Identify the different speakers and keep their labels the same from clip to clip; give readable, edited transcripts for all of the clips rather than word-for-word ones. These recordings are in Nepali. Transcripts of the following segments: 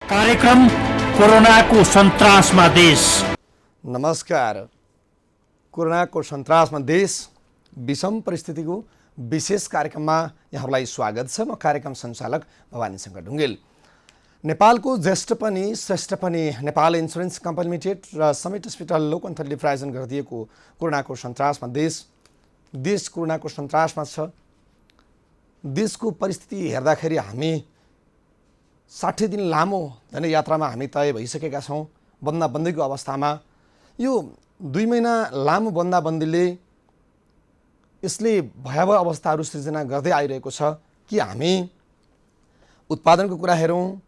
Speaker 1: कार्यक्रम कोरोनाको सन्तासमा देश।
Speaker 2: नमस्कार। कोरोनाको सन्तासमा देश विषम परिस्थितिको विशेष कार्यक्रममा यहाँहरूलाई स्वागत छ। म कार्यक्रम सञ्चालक भवानी शङ्कर ढुङ्गेल। नेपालको ज्येष्ठ पनि श्रेष्ठ पनि नेपाल इन्सुरेन्स कम्पनी लिमिटेड र समेत हस्पिटल लोकन्थरले प्रायोजन गरिदिएको कोरोनाको सन्तासमा देश कोरोनाको सन्तासमा छ। देशको परिस्थिति हेर्दाखेरि हामी 60 दिन लामो यात्रामा हामी तय भइसकेका छौँ। बन्दाबन्दीको अवस्थामा यो 2 महिना लामो बन्दाबन्दीले यसले भयावह अवस्थाहरू सृजना गर्दै आइरहेको छ कि हामी उत्पादनको कुरा हेरौँ,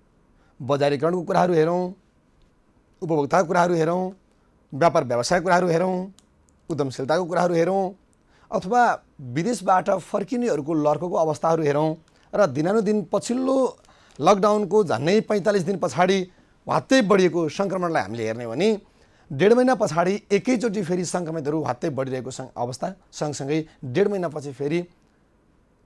Speaker 2: बजारीकरणको कुराहरू हेरौँ, उपभोक्ताको कुराहरू हेरौँ, व्यापार व्यवसायको कुराहरू हेरौँ, उद्यमशीलताको कुराहरू हेरौँ अथवा विदेशबाट फर्किनेहरूको लर्कोको अवस्थाहरू हेरौँ र दिनानुदिन पछिल्लो लकडाउनको झन्डै 45 दिन पछाडि हत्तै बढिएको सङ्क्रमणलाई हामीले हेर्ने हो भने 1.5 महिना पछाडि एकैचोटि फेरि सङ्क्रमितहरू हत्तै बढिरहेको अवस्था सँगसँगै 1.5 महिनापछि फेरि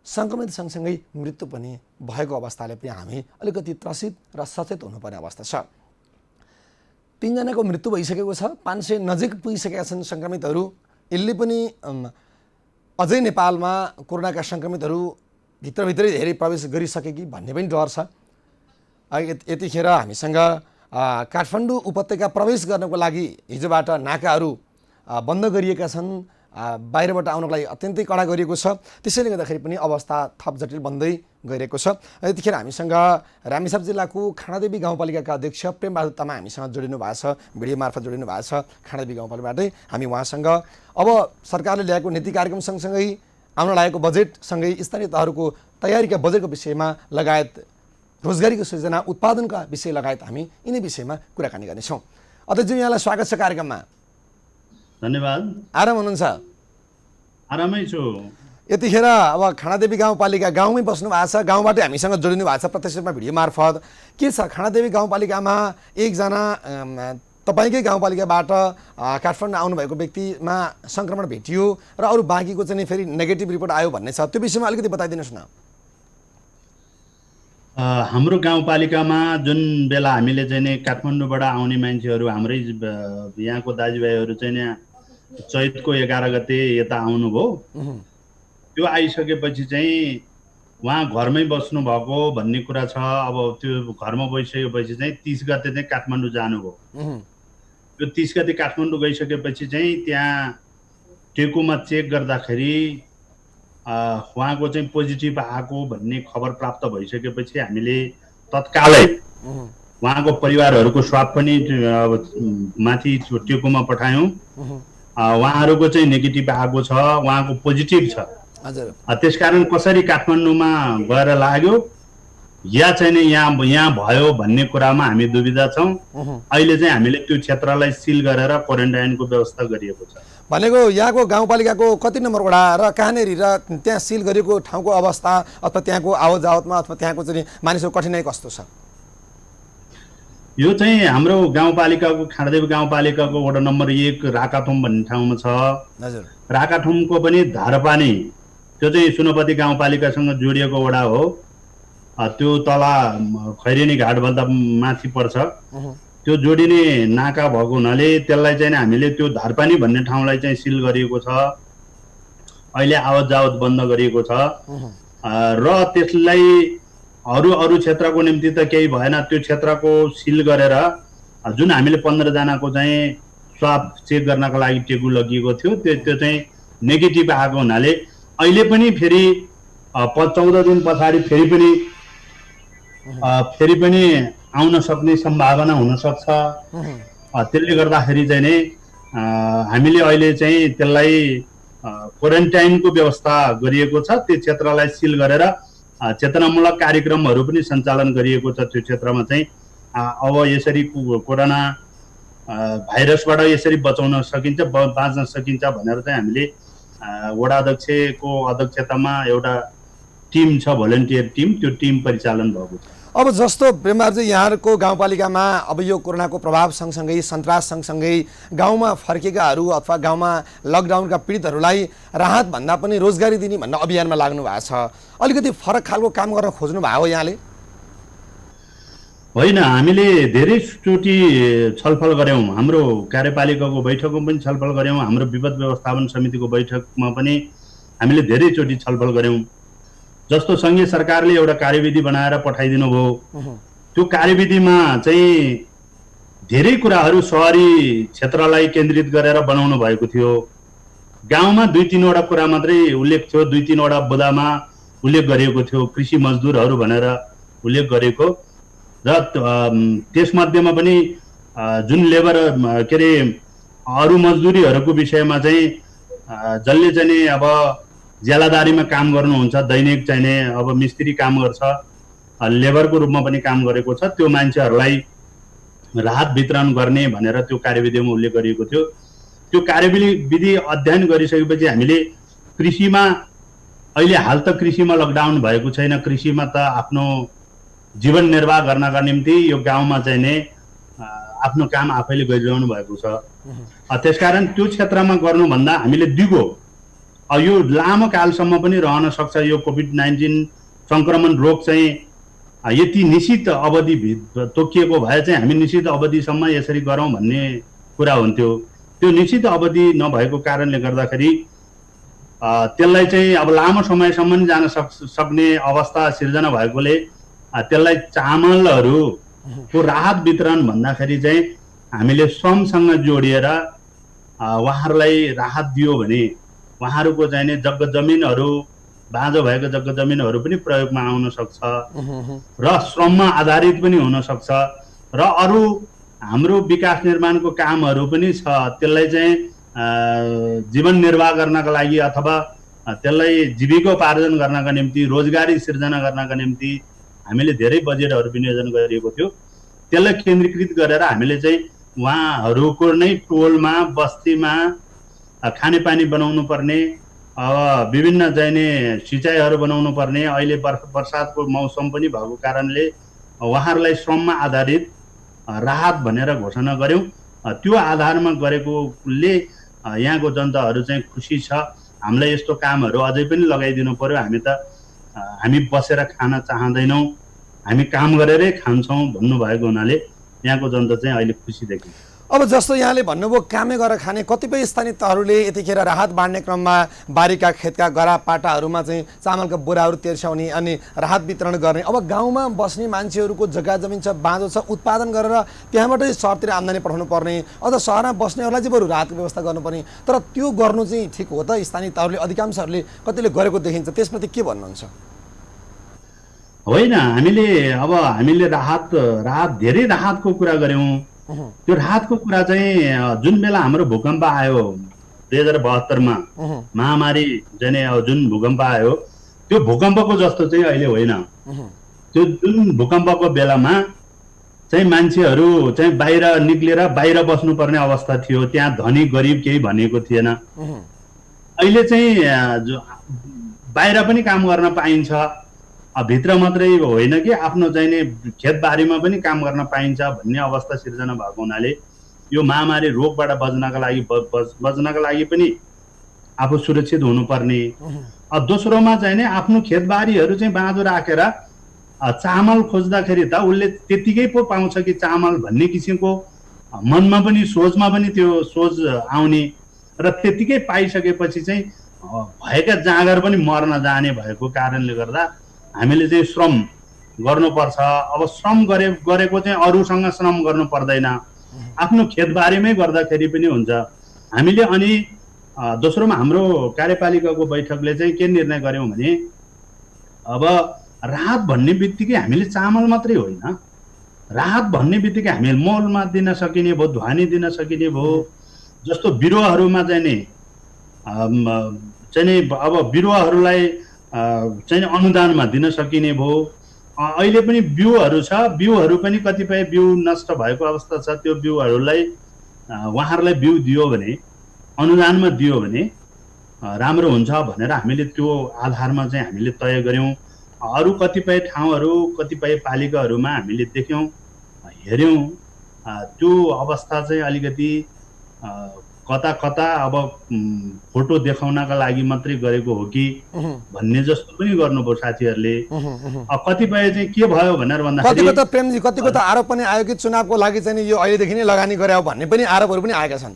Speaker 2: सङ्क्रमित सँगसँगै मृत्यु पनि भएको अवस्थाले पनि हामी अलिकति त्रसित र सचेत हुनुपर्ने अवस्था छ। 3 जनाको मृत्यु भइसकेको छ। 500 नजिक पुगिसकेका छन् सङ्क्रमितहरू। यसले पनि अझै नेपालमा कोरोनाका सङ्क्रमितहरू भित्रभित्रै धेरै प्रवेश गरिसके कि भन्ने पनि डर छ। यतिखेर हामीसँग काठमाडौँ उपत्यका प्रवेश गर्नको लागि हिजोबाट नाकाहरू बन्द गरिएका छन्। बाहिरबाट आउनको लागि अत्यन्तै कडा गरिएको छ। त्यसैले गर्दाखेरि पनि अवस्था थप जटिल बन्दै गइरहेको छ। यतिखेर हामीसँग रामेछाप जिल्लाको खानादेवी गाउँपालिकाका अध्यक्ष प्रेमबहादुर तामाङ हामीसँग जोडिनु भएको छ, भिडियो मार्फत जोडिनु भएको छ। खानादेवी गाउँपालिकाबाटै हामी उहाँसँग अब सरकारले ल्याएको नीति कार्यक्रम सँगसँगै आउन लागेको बजेटसँगै स्थानीय तहहरूको तयारीका बजेटको विषयमा लगायत रोजगारीको सृजना, उत्पादनका विषय लगायत हामी यिनै विषयमा कुराकानी गर्नेछौँ। अध्यक्षज्यू, यहाँलाई स्वागत छ कार्यक्रममा।
Speaker 3: धन्यवाद।
Speaker 2: आराम हुनुहुन्छ?
Speaker 3: आरामै छु।
Speaker 2: यतिखेर अब खानादेवी गाउँपालिका गाउँमै बस्नु भएको छ, गाउँबाटै हामीसँग जोडिनु भएको छ प्रत्यक्ष रूपमा भिडियो मार्फत। के छ खानादेवी गाउँपालिकामा एकजना तपाईँकै गाउँपालिकाबाट काठमाडौँ आउनुभएको व्यक्तिमा सङ्क्रमण भेटियो र अरू बाँकीको चाहिँ फेरि नेगेटिभ रिपोर्ट आयो भन्ने छ। त्यो विषयमा अलिकति बताइदिनुहोस् न।
Speaker 3: हाम्रो गाउँपालिकामा जुन बेला हामीले चाहिँ काठमाडौँबाट आउने मान्छेहरू हाम्रै यहाँको दाजुभाइहरू चाहिँ चैतको 11 गते यता आउनुभयो। त्यो आइसकेपछि चाहिँ उहाँ घरमै बस्नु भएको भन्ने कुरा छ। अब त्यो घरमा बसिसकेपछि चाहिँ 30 गते चाहिँ काठमाडौँ जानुभयो। त्यो 30 गते काठमाडौँ गइसकेपछि चाहिँ त्यहाँ टेकुमा चेक गर्दाखेरि उहाँको चाहिँ पोजिटिभ आएको भन्ने खबर प्राप्त भइसकेपछि हामीले तत्कालै उहाँको परिवारहरूको स्वाब पनि माथि टेकुमा पठायौँ। उहाँहरूको चाहिँ नेगेटिभ आएको छ, उहाँको पोजिटिभ छ। त्यसकारण कसरी काठमाडौँमा गएर लाग्यो या चाहिँ यहाँ भयो भन्ने कुरामा हामी दुविधा छौँ। अहिले चाहिँ हामीले त्यो क्षेत्रलाई सिल गरेर क्वारेन्टाइनको व्यवस्था गरिएको छ।
Speaker 2: भनेको यहाँको गाउँपालिकाको कति नम्बर वडा र कहाँनिर र त्यहाँ सिल गरेको ठाउँको अवस्था अथवा त्यहाँको आवत जावतमा अथवा त्यहाँको चाहिँ मानिसको कठिनाइ कस्तो छ?
Speaker 3: यो चाहिँ हाम्रो गाउँपालिकाको खानादेवी गाउँपालिकाको वडा नम्बर 1 राकाथुम भन्ने ठाउँमा छ।
Speaker 2: हजुर।
Speaker 3: राकाथुमको पनि धारपानी, त्यो चाहिँ सुनपति गाउँपालिकासँग जोडिएको वडा हो। त्यो तला खैरेनी घाटभन्दा माथि पर्छ। त्यो जोडिने नाका भएको हुनाले त्यसलाई चाहिँ हामीले त्यो धारपानी भन्ने ठाउँलाई चाहिँ सिल गरिएको छ। अहिले आवत जावत बन्द गरिएको छ र त्यसलाई अरू क्षेत्रको निम्ति त केही भएन। त्यो क्षेत्रको सिल गरेर जुन हामीले 15 जनाको चाहिँ स्वाब चेक गर्नको लागि टेकु लगिएको थियो त्यो चाहिँ नेगेटिभ आएको हुनाले अहिले पनि फेरि 14 दिन पछाडि फेरि पनि आउन सक्ने सम्भावना हुनसक्छ। त्यसले गर्दाखेरि चाहिँ नै हामीले अहिले चाहिँ त्यसलाई क्वारेन्टाइनको व्यवस्था गरिएको छ। त्यो क्षेत्रलाई सिल गरेर चेतनामूलक कार्यक्रमहरू पनि सञ्चालन गरिएको छ। त्यो क्षेत्रमा चाहिँ अब यसरी कोरोना भाइरसबाट यसरी बचाउन सकिन्छ, बाँच्न सकिन्छ भनेर चाहिँ हामीले वडा अध्यक्षको अध्यक्षतामा एउटा टिम छ, भोलिन्टियर टिम, त्यो टिम परिचालन भएको छ।
Speaker 2: अब जस्तो प्रेमबहादुर यहाँहरूको गाउँपालिकामा अब यो कोरोनाको प्रभाव सँगसँगै सन्तास सँगसँगै गाउँमा फर्केकाहरू अथवा गाउँमा लकडाउनका पीडितहरूलाई राहत भन्दा पनि रोजगारी दिने भन्ने अभियानमा लाग्नु भएको छ। अलिकति फरक खालको काम गर्न खोज्नु भयो यहाँले?
Speaker 3: होइन, हामीले धेरैचोटि छलफल गऱ्यौँ। हाम्रो कार्यपालिकाको बैठकमा पनि छलफल गऱ्यौँ, हाम्रो विपद व्यवस्थापन समितिको बैठकमा पनि हामीले धेरैचोटि छलफल गऱ्यौँ। जस्तो सङ्घीय सरकारले एउटा कार्यविधि बनाएर पठाइदिनु भयो, त्यो कार्यविधिमा चाहिँ धेरै कुराहरू सहरी क्षेत्रलाई केन्द्रित गरेर बनाउनु भएको थियो। गाउँमा 2-3वटा कुरा मात्रै उल्लेख थियो, 2-3वटा बुदामा उल्लेख गरिएको थियो, कृषि मजदुरहरू भनेर उल्लेख गरेको। र त्यसमध्येमा पनि जुन लेबर के अरे अरू मजदुरीहरूको विषयमा चाहिँ जसले चाहिँ अब ज्यालादारीमा काम गर्नुहुन्छ, दैनिक चाहिँ अब मिस्त्री काम गर्छ, लेबरको रूपमा पनि काम गरेको छ, त्यो मान्छेहरूलाई राहत वितरण गर्ने भनेर त्यो कार्यविधिमा उल्लेख गरिएको थियो। त्यो कार्यविधि अध्ययन गरिसकेपछि हामीले कृषिमा अहिले हाल त कृषिमा लकडाउन भएको छैन, कृषिमा त आफ्नो जीवन निर्वाह गर्नका निम्ति यो गाउँमा चाहिँ नै आफ्नो काम आफैले गरिरहनु भएको छ। त्यसकारण त्यो क्षेत्रमा गर्नुभन्दा हामीले दिगो यो लामो कालसम्म पनि रहन सक्छ। यो कोभिड-19 सङ्क्रमण रोग चाहिँ यति निश्चित अवधि तोकिएको भए चाहिँ हामी निश्चित अवधिसम्म यसरी गरौँ भन्ने कुरा हुन्थ्यो। त्यो निश्चित अवधि नभएको कारणले गर्दाखेरि त्यसलाई चाहिँ अब लामो समयसम्म जान सक्ने अवस्था सिर्जना भएकोले त्यसलाई चामलहरूको राहत वितरण भन्दाखेरि चाहिँ हामीले श्रमसँग जोडिएर उहाँहरूलाई राहत दियो भने उहाँहरूको चाहिँ जग्गा जमिनहरू बाँझो भएको जग्गा जमिनहरू पनि प्रयोगमा आउन सक्छ र श्रममा आधारित पनि हुन सक्छ र अरू हाम्रो विकास निर्माणको कामहरू पनि छ। त्यसलाई चाहिँ जीवन निर्वाह गर्नका लागि अथवा त्यसलाई जीविकोपार्जन गर्नका निम्ति, रोजगारी सिर्जना गर्नका निम्ति हामीले धेरै बजेटहरू विनियोजन गरिएको थियो। त्यसलाई केन्द्रीकृत गरेर हामीले चाहिँ उहाँहरूको नै टोलमा बस्तीमा खानेपानी बनाउनु पर्ने, अब विभिन्न चाहिने सिँचाइहरू बनाउनु पर्ने, अहिले बर्सातको मौसम पनि भएको कारणले उहाँहरूलाई श्रममा आधारित राहत भनेर घोषणा गऱ्यौँ। त्यो आधारमा गरेकोले यहाँको जनताहरू चाहिँ खुसी छ। हामीलाई यस्तो कामहरू अझै पनि लगाइदिनु पर्यो, हामी बसेर खान चाहँदैनौँ, हामी काम गरेरै खान्छौँ भन्नुभएको हुनाले यहाँको जनता चाहिँ अहिले खुसी देखिन्छ।
Speaker 2: अब जस्तो यहाँले भन्नुभयो कामै गरेर खाने, कतिपय स्थानीय तहहरूले यतिखेर राहत बाँड्ने क्रममा बारीका खेतका गरापाटाहरूमा चाहिँ चामलका बोराहरू तेर्स्याउने अनि राहत वितरण गर्ने। अब गाउँमा बस्ने मान्छेहरूको जग्गा जमिन छ, बाँझो छ, उत्पादन गरेर त्यहाँबाटै सहरतिर आम्दानी पठाउनु पर्ने, अझ सहरमा बस्नेहरूलाई चाहिँ बरु राहतको व्यवस्था गर्नुपर्ने। तर त्यो गर्नु चाहिँ ठिक हो त? स्थानीय तहहरूले अधिकांशहरूले कतिले गरेको देखिन्छ, त्यसप्रति के भन्नुहुन्छ?
Speaker 3: होइन, हामीले राहत धेरै राहतको कुरा गऱ्यौँ। त्यो राहतको कुरा चाहिँ जुन बेला हाम्रो भूकम्प आयो 2072मा महामारी जुन भूकम्प आयो, त्यो भूकम्पको जस्तो चाहिँ अहिले होइन। त्यो जुन भूकम्पको बेलामा चाहिँ मान्छेहरू चाहिँ बाहिर निक्लेर बाहिर बस्नुपर्ने अवस्था थियो, त्यहाँ धनी गरिब केही भनेको थिएन। अहिले चाहिँ बाहिर पनि काम गर्न पाइन्छ, भित्र मात्रै होइन कि आफ्नो चाहिने खेतबारीमा पनि काम गर्न पाइन्छ भन्ने अवस्था सिर्जना भएको हुनाले यो महामारी रोगबाट बच्नका लागि पनि आफू सुरक्षित हुनुपर्ने। दोस्रोमा चाहिँ आफ्नो खेतबारीहरू चाहिँ बाँझो राखेर चामल खोज्दाखेरि त उसले त्यतिकै पो पाउँछ कि चामल भन्ने किसिमको मनमा पनि सोचमा पनि त्यो सोच आउने र त्यतिकै पाइसकेपछि चाहिँ भएका जाँगर पनि मर्न जाने भएको कारणले गर्दा हामीले चाहिँ श्रम गर्नुपर्छ। अब श्रम गरेको चाहिँ अरूसँग श्रम गर्नु पर्दैन, आफ्नो खेतबारीमै गर्दाखेरि पनि हुन्छ। हामीले अनि दोस्रोमा हाम्रो कार्यपालिकाको बैठकले चाहिँ के निर्णय गर्यौँ भने अब राहत भन्ने बित्तिकै हामीले चामल मात्रै होइन, राहत भन्ने बित्तिकै हामीले मलमा दिन सकिने भयो, ध्वानी दिन सकिने भयो, जस्तो बिरुवाहरूमा चाहिँ अब बिरुवाहरूलाई चाहिँ अनुदानमा दिन सकिने भयो। अहिले पनि बिउहरू छ, बिउहरू पनि कतिपय बिउ नष्ट भएको अवस्था छ, त्यो बिउहरूलाई उहाँहरूलाई बिउ दियो भने, अनुदानमा दियो भने राम्रो हुन्छ भनेर हामीले त्यो आधारमा चाहिँ हामीले तय गऱ्यौँ। अरू कतिपय ठाउँहरू कतिपय पालिकाहरूमा हामीले देख्यौँ, हेऱ्यौँ, त्यो अवस्था चाहिँ अलिकति कता कता अब फोटो देखाउनका लागि मात्रै गरेको हो कि भन्ने जस्तो पनि गर्नुभयो साथीहरूले। कतिपय चाहिँ के भयो भनेर भन्दाखेरि
Speaker 2: कतिको त प्रेमजी कतिको त आरोप पनि आयो कि चुनावको लागि चाहिँ यो अहिलेदेखि नै लगानी गरे हो भन्ने पनि आरोपहरू पनि आएका छन्।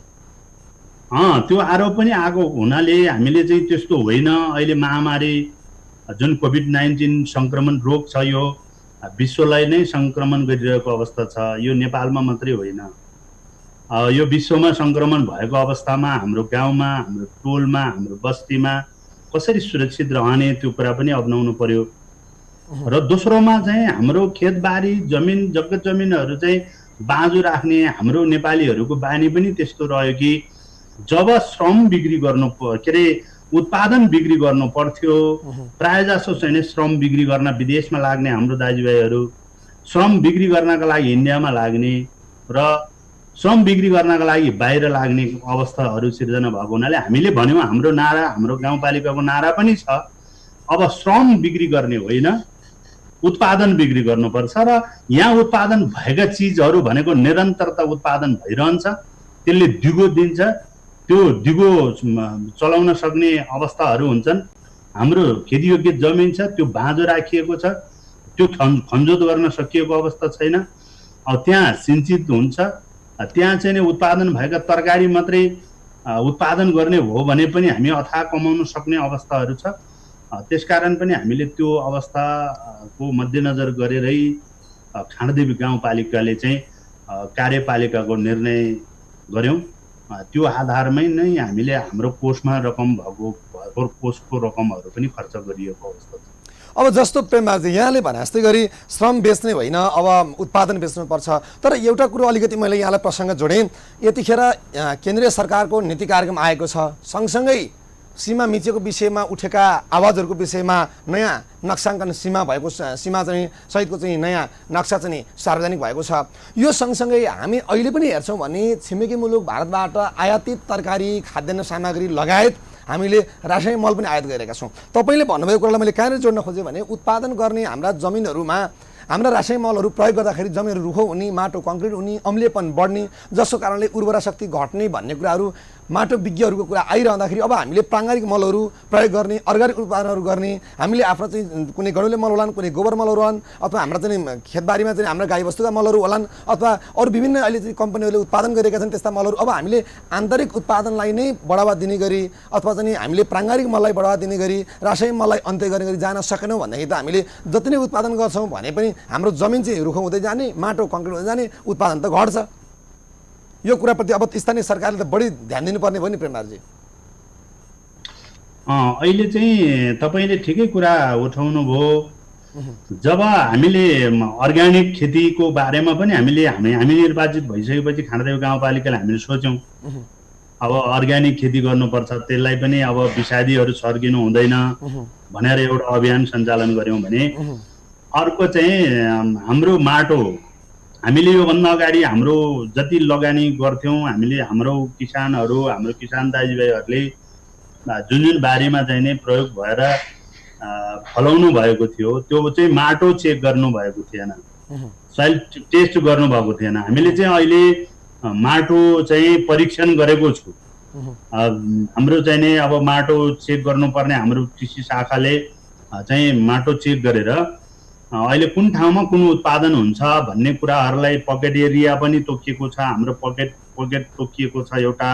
Speaker 3: त्यो आरोप पनि आएको हुनाले हामीले चाहिँ त्यस्तो होइन, अहिले महामारी जुन कोभिड-19 सङ्क्रमण रोग छ यो विश्वलाई नै सङ्क्रमण गरिरहेको अवस्था छ, यो नेपालमा मात्रै होइन। यो विश्वमा सङ्क्रमण भएको अवस्थामा हाम्रो गाउँमा, हाम्रो टोलमा, हाम्रो बस्तीमा कसरी सुरक्षित रहने त्यो कुरा पनि अप्नाउनु पर्यो। र दोस्रोमा चाहिँ हाम्रो खेतबारी जमिन जग्गा जमिनहरू चाहिँ बाँझो राख्ने हाम्रो नेपालीहरूको बानी पनि त्यस्तो रह्यो कि जब श्रम बिक्री गर्नु के अरे उत्पादन बिक्री गर्नु पर्थ्यो, प्रायः जसो चाहिँ श्रम बिक्री गर्न विदेशमा लाग्ने हाम्रो दाजुभाइहरू, श्रम बिक्री गर्नका लागि इन्डियामा लाग्ने र श्रम बिक्री गर्नका लागि बाहिर लाग्ने अवस्थाहरू सिर्जना भएको हुनाले हामीले भन्यौँ, हाम्रो नारा, हाम्रो गाउँपालिकाको नारा पनि छ, अब श्रम बिक्री गर्ने होइन, उत्पादन बिक्री गर्नुपर्छ र यहाँ उत्पादन भएका चिजहरू भनेको निरन्तरता उत्पादन भइरहन्छ, त्यसले दिगो दिन्छ, त्यो दिगो चलाउन सक्ने अवस्थाहरू हुन्छन्। हाम्रो खेतीयोग्य जमिन छ, त्यो बाँझो राखिएको छ, त्यो खनजोत गर्न सकिएको अवस्था छैन। त्यहाँ सिंचित हुन्छ, त्यहाँ चाहिँ नि उत्पादन भएका तरकारी मात्रै उत्पादन गर्ने हो भने पनि हामी अथाह कमाउन सक्ने अवस्थाहरू छ। त्यसकारण पनि हामीले त्यो अवस्थाको मध्यनजर गरेरै खाँडदेवी गाउँपालिकाले चाहिँ कार्यपालिकाको निर्णय गर्यौँ। त्यो आधारमै नै हामीले हाम्रो कोषमा रकम भएको कोषको रकमहरू पनि खर्च गरिएको अवस्था छ।
Speaker 2: अब जस्तो प्रेमबाजी यहाँले भने जस्तै गरी श्रम बेच्ने होइन, अब उत्पादन बेच्नुपर्छ। तर एउटा कुरो अलिकति मैले यहाँलाई प्रसङ्ग जोडेँ, यतिखेर केन्द्रीय सरकारको नीति कार्यक्रम आएको छ, सँगसँगै सीमा मिचेको विषयमा उठेका आवाजहरूको विषयमा नयाँ नक्साङ्कन सीमा भएको सीमा चाहिँ सहितको चाहिँ नयाँ नक्सा चाहिँ सार्वजनिक भएको छ। यो सँगसँगै हामी अहिले पनि हेर्छौँ भने छिमेकी मुलुक भारतबाट आयातित तरकारी, खाद्यान्न सामग्री लगायत हामीले रासायनिक मल पनि आयात गरेका छौँ। तपाईँले भन्नुभएको कुरालाई मैले कहाँनिर जोड्न खोजेँ भने उत्पादन गर्ने हाम्रा जमिनहरूमा हाम्रा रासायनिक मलहरू प्रयोग गर्दाखेरि जमिनहरू रुखो हुने, माटो कङ्क्रिट हुने, अम्लीयपन बढ्ने, जसको कारणले उर्वरा शक्ति घट्ने भन्ने कुराहरू माटो विज्ञहरूको कुरा आइरहँदाखेरि अब हामीले प्राङ्गारिक मलहरू प्रयोग गर्ने, अर्ग्यानिक उत्पादनहरू गर्ने, हामीले आफ्नो चाहिँ कुनै गडौले मल होलान्, कुनै गोबर मलहरू होलान्, अथवा हाम्रा चाहिँ खेतबारीमा चाहिँ हाम्रा गाईबस्तुका मलहरू होलान्, अथवा अरू विभिन्न अहिले चाहिँ कम्पनीहरूले उत्पादन गरेका छन् त्यस्ता मलहरू अब हामीले आन्तरिक उत्पादनलाई नै बढावा दिने गरी अथवा चाहिँ हामीले प्राङ्गारिक मललाई बढावा दिने गरी रासायनिक मललाई अन्त्य गर्ने गरी जान सकेनौँ भनेदेखि त हामीले जति नै उत्पादन गर्छौँ भने पनि हाम्रो जमिन चाहिँ रुखो हुँदै जाने, माटो कङ्क्रिट हुँदै जाने, उत्पादन त घट्छ। यो कुराप्रति अब स्थानीय सरकारले त बढी ध्यान दिनुपर्ने भयो नि प्रेमलालजी।
Speaker 3: अहिले चाहिँ तपाईँले ठिकै कुरा उठाउनु भयो। जब हामीले अर्ग्यानिक खेतीको बारेमा पनि हामी निर्वाचित भइसकेपछि खाँडदेवी गाउँपालिकाले हामीले सोच्यौँ अब अर्ग्यानिक खेती गर्नुपर्छ, त्यसलाई पनि अब विषादीहरू छर्किनु हुँदैन भनेर एउटा अभियान सञ्चालन गऱ्यौँ भने अर्को चाहिँ हाम्रो माटो, हामीले योभन्दा अगाडि हाम्रो जति लगानी गर्थ्यौँ हामीले हाम्रो किसान दाजुभाइहरूले जुन जुन बारीमा चाहिँ नै प्रयोग भएर फलाउनु भएको थियो त्यो चाहिँ माटो चेक गर्नु भएको थिएन, सोइल टेस्ट गर्नुभएको थिएन। हामीले चाहिँ अहिले माटो चाहिँ परीक्षण गरेको छु। हाम्रो चाहिँ नै अब माटो चेक गर्नुपर्ने हाम्रो कृषि शाखाले चाहिँ माटो चेक गरेर अहिले कुन ठाउँमा कुन उत्पादन हुन्छ भन्ने कुराहरूलाई पकेट एरिया पनि तोकिएको छ, हाम्रो पकेट तोकिएको छ एउटा।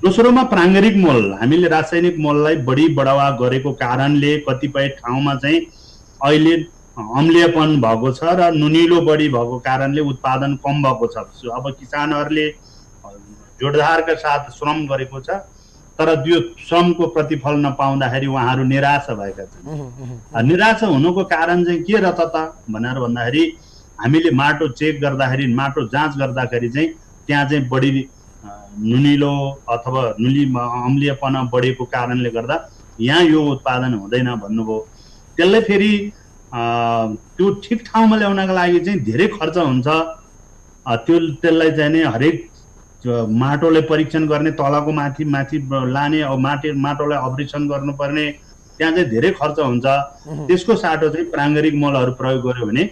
Speaker 3: दोस्रोमा प्राङ्गारिक मल, हामीले रासायनिक मललाई बढी बढावा गरेको कारणले कतिपय ठाउँमा चाहिँ अहिले अम्लीयपन भएको छ र नुनिलो बढी भएको कारणले उत्पादन कम भएको छ। अब किसानहरूले जोडधारका साथ श्रम गरेको छ तर त्यो श्रमको प्रतिफल नपाउँदाखेरि उहाँहरू निराश भएका छन्। निराश हुनुको कारण चाहिँ के रहेछ त भनेर भन्दाखेरि हामीले माटो चेक गर्दाखेरि, माटो जाँच गर्दाखेरि चाहिँ त्यहाँ चाहिँ बढी नुनिलो अथवा अम्लीयपना बढेको कारणले गर्दा यहाँ यो उत्पादन हुँदैन भन्नुभयो। त्यसलाई फेरि त्यो ठिक ठाउँमा ल्याउनका लागि चाहिँ धेरै खर्च हुन्छ। त्यसलाई चाहिँ नि हरेक माटोलाई परीक्षण गर्ने, तलको माथि लाने, अब माटोलाई अपरेसन गर्नुपर्ने, त्यहाँ चाहिँ धेरै खर्च हुन्छ। त्यसको साटो चाहिँ प्राङ्गारिक मलहरू प्रयोग गर्यो भने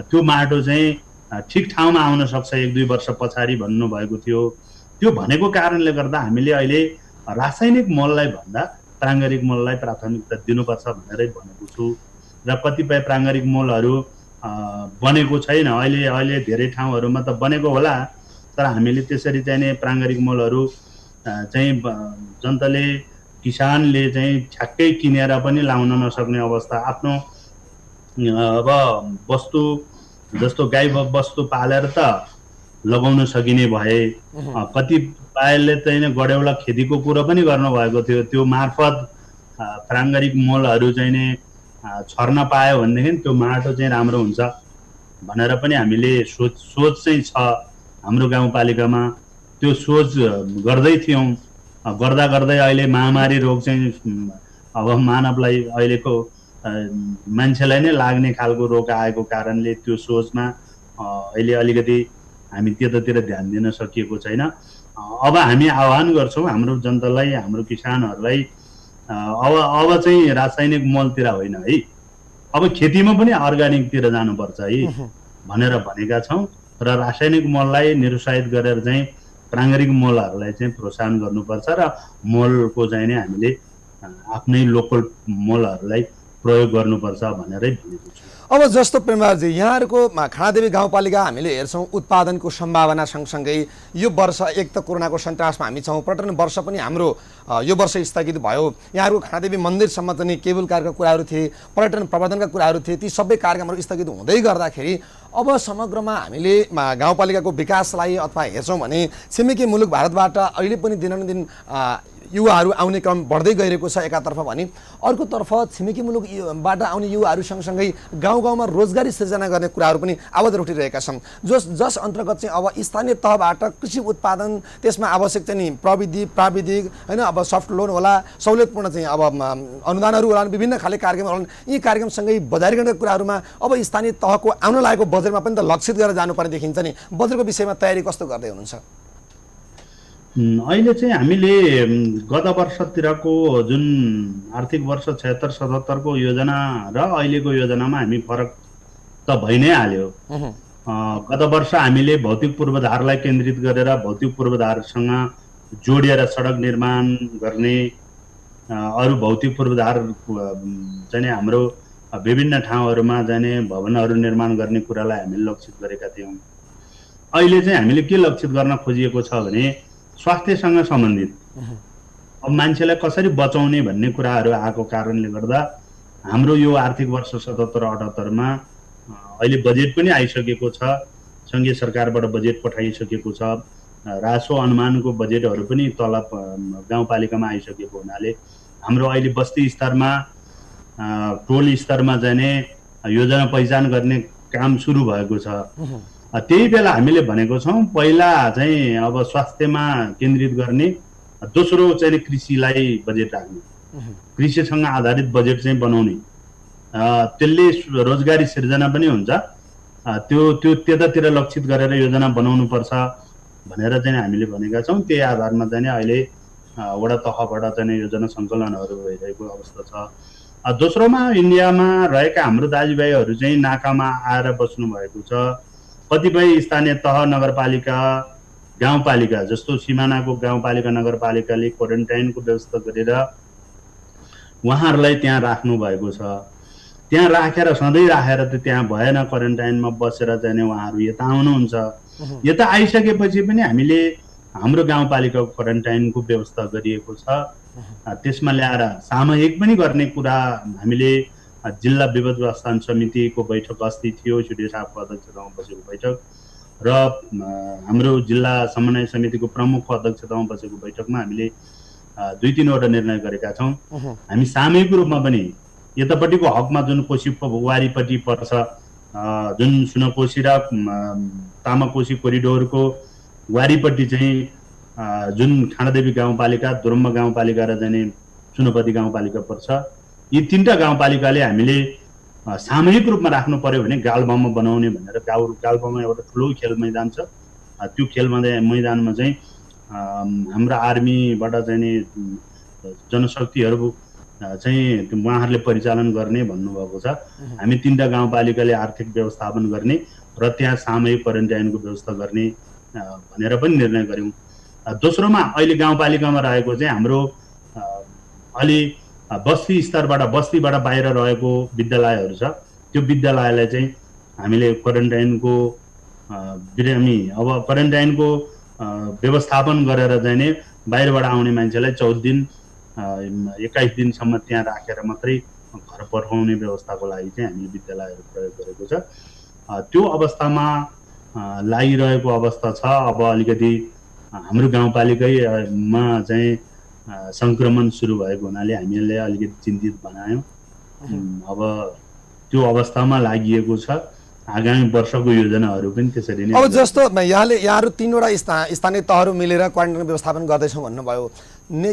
Speaker 3: त्यो माटो चाहिँ ठिक ठाउँमा आउन सक्छ 1-2 वर्ष पछाडि भन्नुभएको थियो। त्यो भनेको कारणले गर्दा हामीले अहिले रासायनिक मललाई भन्दा प्राङ्गारिक मललाई प्राथमिकता दिनुपर्छ भनेरै भनेको छु। र कतिपय प्राङ्गारिक मलहरू बनेको छैन, अहिले धेरै ठाउँहरूमा त बनेको होला, तर हामीले त्यसरी चाहिँ प्राङ्गारिक मलहरू चाहिँ जनताले किसानले चाहिँ ठ्याक्कै किनेर पनि लाउन नसक्ने अवस्था। आफ्नो अब वस्तु जस्तो गाई वस्तु पालेर त लगाउन सकिने भए, कतिपयले चाहिँ गडेउला खेतीको कुरो पनि गर्नुभएको थियो, त्यो मार्फत प्राङ्गारिक मलहरू चाहिँ नि छर्न पायो भनेदेखि त्यो माटो चाहिँ राम्रो हुन्छ भनेर पनि हामीले सोच चाहिँ छ हाम्रो गाउँपालिकामा। त्यो सोच गर्दै थियौँ, गर्दा गर्दै अहिले महामारी रोग चाहिँ अब मानवलाई अहिलेको मान्छेलाई नै लाग्ने खालको रोग आएको कारणले त्यो सोचमा अहिले अलिकति हामी त्यतातिर ध्यान दिन सकिएको छैन। अब हामी आह्वान गर्छौँ हाम्रो जनतालाई, हाम्रो किसानहरूलाई, अब चाहिँ रासायनिक मलतिर होइन है, अब खेतीमा पनि अर्ग्यानिकतिर जानुपर्छ है भनेर भनेका छौँ। र रासायनिक मललाई निरुत्साहित गरेर चाहिँ प्राङ्गारिक मलहरूलाई चाहिँ प्रोत्साहन गर्नुपर्छ र मलको चाहिँ नि हामीले आफ्नै लोकल मलहरूलाई प्रयोग गर्नुपर्छ भनेरै भनेको छु।
Speaker 2: अब जस्तो प्रेमराजी, यहाँहरूको खानादेवी गाउँपालिका हामीले हेर्छौँ उत्पादनको सम्भावना सँगसँगै यो वर्ष एक त कोरोनाको सन्तासमा हामी छौँ, पर्यटन वर्ष पनि हाम्रो यो वर्ष स्थगित भयो। यहाँहरूको खानादेवी मन्दिरसम्म चाहिँ केबल कारका कुराहरू थिए, पर्यटन प्रवर्धनका कुराहरू थिए, ती सबै कार्यक्रमहरू स्थगित हुँदै गर्दाखेरि अब समग्रमा हामीले गाउँपालिकाको विकासलाई अथवा हेर्छौँ भने छिमेकी मुलुक भारतबाट अहिले पनि दिनानुदिन युवाहरू आउने क्रम बढ्दै गइरहेको छ एकातर्फ भने, अर्कोतर्फ छिमेकी मुलुकबाट आउने युवाहरू सँगसँगै गाउँ गाउँमा रोजगारी सिर्जना गर्ने कुराहरू पनि आवाज उठिरहेका छन्, जस अन्तर्गत चाहिँ अब स्थानीय तहबाट कृषि उत्पादन, त्यसमा आवश्यक चाहिँ प्राविधिक होइन, अब सफ्ट लोन होला, सहुलियतपूर्ण चाहिँ अब अनुदानहरू होला, विभिन्न खाले कार्यक्रमहरू होला, यी कार्यक्रमसँगै बजारीकरणका कुराहरूमा अब स्थानीय तहको आउन लागेको बजेटमा पनि त लक्षित गरेर जानुपर्ने देखिन्छ नि। बजेटको विषयमा तयारी कस्तो गर्दै हुनुहुन्छ?
Speaker 3: अहिले चाहिँ हामीले गत वर्षतिरको जुन आर्थिक वर्ष 76-77 को योजना र अहिलेको योजनामा हामी फरक त भइ नै हाल्यो। गत वर्ष हामीले भौतिक पूर्वाधारलाई केन्द्रित गरेर भौतिक पूर्वाधारसँग जोडिएर सडक निर्माण गर्ने, अरू भौतिक पूर्वाधार चाहिँ हाम्रो विभिन्न ठाउँहरूमा जाने भवनहरू निर्माण गर्ने कुरालाई हामीले लक्षित गरेका थियौँ। अहिले चाहिँ हामीले के लक्षित गर्न खोजिएको छ भने स्वास्थ्यसँग सम्बन्धित अब मान्छेलाई कसरी बचाउने भन्ने कुराहरू आएको कारणले गर्दा हाम्रो यो आर्थिक वर्ष 77-78 अहिले बजेट पनि आइसकेको छ, सङ्घीय सरकारबाट बजेट पठाइसकेको छ, राजस्व अनुमानको बजेटहरू पनि तल गाउँपालिकामा आइसकेको हुनाले हाम्रो अहिले बस्ती स्तरमा टोल स्तरमा जाने योजना पहिचान गर्ने काम सुरु भएको छ। त्यही बेला हामीले भनेको छौँ पहिला चाहिँ अब स्वास्थ्यमा केन्द्रित गर्ने, दोस्रो चाहिँ कृषिलाई बजेट राख्ने, कृषिसँग आधारित बजेट चाहिँ बनाउने, त्यसले रोजगारी सिर्जना पनि हुन्छ, त्यो त्यतातिर लक्षित गरेर योजना बनाउनु पर्छ भनेर चाहिँ हामीले भनेका छौँ। त्यही आधारमा चाहिँ अहिले वडा तहबाट चाहिँ योजना सङ्कलनहरू भइरहेको अवस्था छ। दोस्रोमा इन्डियामा रहेका हाम्रो दाजुभाइहरू चाहिँ नाकामा आएर बस्नु भएको छ। कतिपय स्थानीय तह, नगरपालिका, गाउँपालिका जस्तो सिमानाको गाउँपालिका नगरपालिकाले क्वारेन्टाइनको व्यवस्था गरेर उहाँहरूलाई त्यहाँ राख्नु भएको छ। त्यहाँ राखेर सधैँ राखेर त त्यहाँ भएन, क्वारेन्टाइनमा बसेर चाहिँ उहाँहरू यता आउनुहुन्छ। यता आइसकेपछि पनि हामीले हाम्रो गाउँपालिकाको क्वारेन्टाइनको व्यवस्था गरिएको छ। त्यसमा ल्याएर सामूहिक पनि गर्ने कुरा हामीले जिल्ला विपद व्यवस्थापन समितिको बैठक अस्ति थियो, सुडियो साहबको अध्यक्षतामा बसेको बैठक र हाम्रो जिल्ला समन्वय समितिको प्रमुखको अध्यक्षतामा बसेको बैठकमा हामीले 2-3 निर्णय गरेका छौँ। हामी सामूहिक रूपमा पनि यतापट्टिको हकमा जुन कोशी वारीपट्टि पर्छ, जुन सुनकोशी र तामाकोशी कोरिडोरको वारीपट्टि चाहिँ जुन खानादेवी गाउँपालिका, दोरम्बा गाउँपालिका र जाने सुनपति गाउँपालिका पर्छ, यी 3टा गाउँपालिकाले हामीले सामूहिक रूपमा राख्नु पर्यो भने गाल्बामा बनाउने भनेर गाल्बामा एउटा ठुलो खेल मैदान छ। त्यो खेल मैदानमा चाहिँ हाम्रो आर्मीबाट चाहिँ जनशक्तिहरू चाहिँ उहाँहरूले परिचालन गर्ने भन्नुभएको छ। हामी 3टा गाउँपालिकाले आर्थिक व्यवस्थापन गर्ने र त्यहाँ सामूहिक क्वारेन्टाइनको व्यवस्था गर्ने भनेर पनि निर्णय गऱ्यौँ। दोस्रोमा अहिले गाउँपालिकामा रहेको चाहिँ हाम्रो अलि बस्तीबाट बाहिर रहेको विद्यालयहरू छ। त्यो विद्यालयलाई चाहिँ हामीले क्वारेन्टाइनको बिरामी अब क्वारेन्टाइनको व्यवस्थापन गरेर चाहिँ नै बाहिरबाट आउने मान्छेलाई 14 दिन 21 दिनसम्म त्यहाँ राखेर मात्रै घर पठाउने व्यवस्थाको लागि चाहिँ हामीले विद्यालयहरू प्रयोग गरेको छ। त्यो अवस्थामा लागिरहेको अवस्था छ। अब अलिकति हाम्रो गाउँपालिकामा चाहिँ सङ्क्रमण सुरु भएको हुनाले हामीले अलिकति चिन्तित बनायौँ। अब त्यो अवस्थामा लागि छ। आगामी वर्षको योजनाहरू पनि त्यसरी नै।
Speaker 2: अब जस्तो यहाँहरू 3वटा स्थानीय तहहरू मिलेर क्वारेन्टाइन व्यवस्थापन गर्दैछौँ भन्नुभयो।